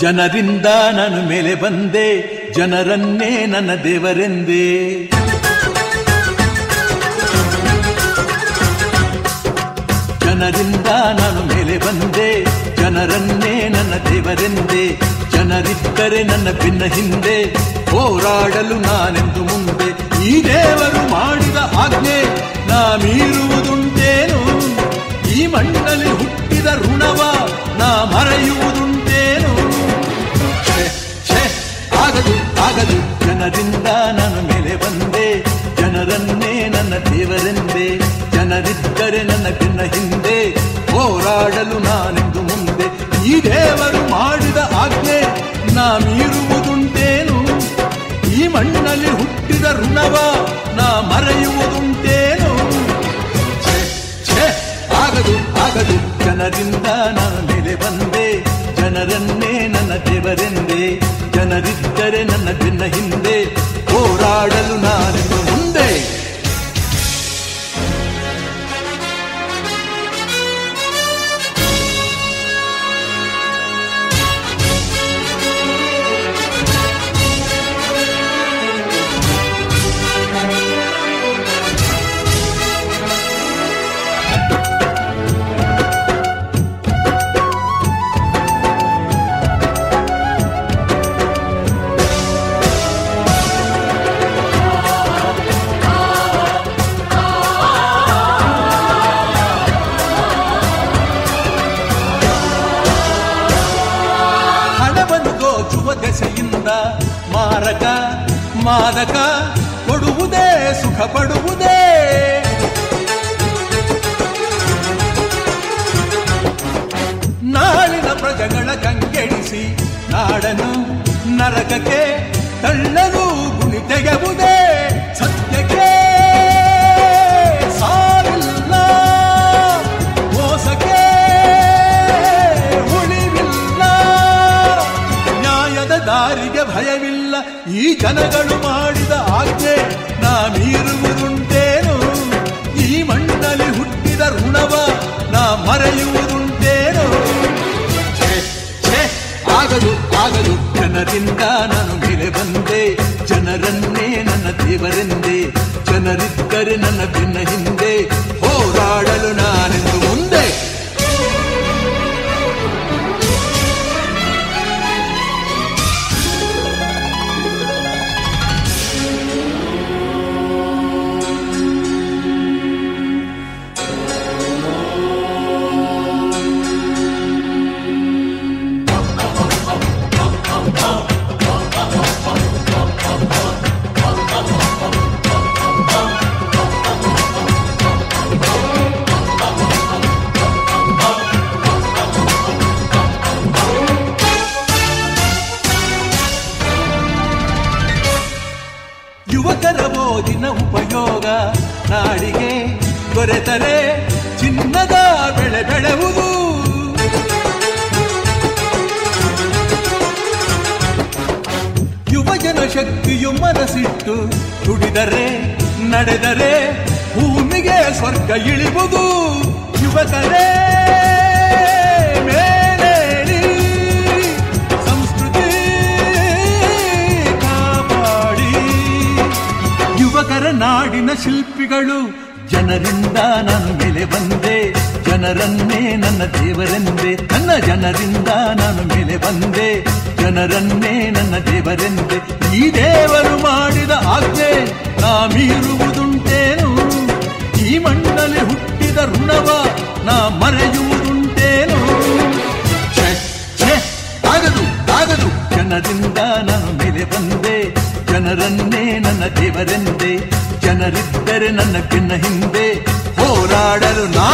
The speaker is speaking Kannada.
ಜನರಿಂದ ನಾನು ಮೇಲೆ ಬಂದೆ, ಜನರನ್ನೇ ನನ್ನ ದೇವರೆಂದೇ. ಜನರಿಂದ ನಾನು ಮೇಲೆ ಬಂದೆ, ಜನರನ್ನೇ ನನ್ನ ದೇವರೆಂದೆ. ಜನರಿದ್ದರೆ ನನ್ನ ಬೆನ್ನ ಹಿಂದೆ, ಹೋರಾಡಲು ನಾನೆಂದು ಮುಂದೆ. ಈ ದೇವರು ಮಾಡಿದ ಆಜ್ಞೆ ನಾ ಮೀರುವುದುಂಟೇನು? ಈ ಮಣ್ಣಲ್ಲಿ ಹುಟ್ಟಿದ ಋಣವ ನಾ ಮರೆಯುವುದುಂಟೇನು? ಆಗದು ಆಗದು, ಜನರಿಂದ ನಾನು ಮೇಲೆ ಬಂದೆ, ಜನರನ್ನೇ ನನ್ನ ದೇವರೆಂದೆ. ಜನರಿದ್ದರೆ ನನ್ನ ಬೆನ್ನ ಹಿಂದೆ, ಹೋರಾಡಲು ನಾನೆಂದು ಮುಂದೆ. ಈ ದೇವರು ಮಾಡಿದ ಆಜ್ಞೆ ನಾ ಮೀರುವುದುಂಟೇನು? ಈ ಮಣ್ಣಲ್ಲಿ ಹುಟ್ಟಿದ ಋಣವ ನಾ ಮರೆಯುವುದುಂಟೇನು? ಆಗದು ಆಗದು, ಜನರಿಂದ ನಾನು ಮೇಲೆ ಬಂದೆ, ಜನರನ್ನೇ ನನ್ನ ದೇವರೆಂದೆ. ಜನರಿದ್ದರೆ ನನ್ನ ಬೆನ್ನ ಹಿಂದೆ, ಹೋರಾಡಲು ನಾನೆಂದು ಮುಂದೆ. ದೆಸೆಯಿಂದ ಮಾರಕ ಮಾದಕ ಕೊಡುವುದೇ ಸುಖ ಪಡುವುದೇ. ನಾಳಿನ ಪ್ರಜೆಗಳ ಕಂಗೆಡಿಸಿ ನಾಡನು ನರಕಕ್ಕೆ ತಳ್ಳಲು ಗುಣಿ ತೆಗೆವುದೇ. ಸತ್ಯಕ್ಕೆ ಸಾವಿಲ್ಲ, ಮೋಸಕ್ಕೆ ಉಳಿವಿಲ್ಲ, ನ್ಯಾಯದ ದಾರಿಗೆ ಭಯವಿಲ್ಲ. ಈ ಜನಗಳು ಮಾಡಿದ ಆಜ್ಞೆ ನಾ ಮೀರುವುದುಂಟೇನು? ಈ ಮಣ್ಣಲ್ಲಿ ಹುಟ್ಟಿದ ಋಣವ ನಾ ಮರೆಯುವುದುಂಟೇನು? ಆಗದು ಆಗದು, ಜನರಿಂದ ನಾನು ಮೇಲೆ ಬಂದೆ, ಜನರನ್ನೇ ನನ್ನ ದೇವರೆಂದೆ. ಜನರಿದ್ದರೆ ನನ್ನ ಬೆನ್ನ ಹಿಂದೆ, ಹೋರಾಡಲು ನಾನೆಂದು ಮುಂದೆ. ಯುವಕರ ಓದಿನ ಉಪಯೋಗ ನಾಡಿಗೆ ದೊರೆತರೆ ಚಿನ್ನದ ಬೆಳೆ ಬೆಳೆಯುವುದು. ಯುವಜನ ಶಕ್ತಿಯು ಮನಸ್ಸಿಟ್ಟು ದುಡಿದರೆ ನಡೆದರೆ ಭೂಮಿಗೆ ಸ್ವರ್ಗ ಇಳಿಯುವುದು. ಯುವಕರೇ ಮೇಲೇಳಿ ಸಂಸ್ಕೃತಿ ಕಾಪಾಡಿ. ಯುವಕರ ನಾಡಿನ ಶಿಲ್ಪಿಗಳು, ಜನರಿಂದ ನಾನು ಮೇಲೆ ಬಂದೆ, ಜನರನ್ನೇ ನನ್ನ ದೇವರೆಂದೆ. ನನ್ನ ಜನರಿಂದ ನಾನು ಮೇಲೆ ಬಂದೆ, ಜನರನ್ನೇ ನನ್ನ ದೇವರೆಂದೆ. ಈ ದೇವರು ಮಾಡಿದ ಆಜ್ಞೆ ನಾ ಮೀರುವುದುಂಟೇನು? ಈ ಮಣ್ಣಲ್ಲಿ ಹುಟ್ಟಿದ ಋಣವ ನಾ ಮರೆಯುವುದುಂಟೇನು? ಆಗದು ಆಗದು, ಜನರಿಂದ ನಾನು ಮೇಲೆ ಬಂದೆ, ಜನರನ್ನೇ ನನ್ನ ದೇವರೆಂದೆ. ಜನರಿದ್ದರೆ ನನ್ನ ಬೆನ್ನ ಹಿಂದೆ, ಹೋರಾಡಲು ನಾ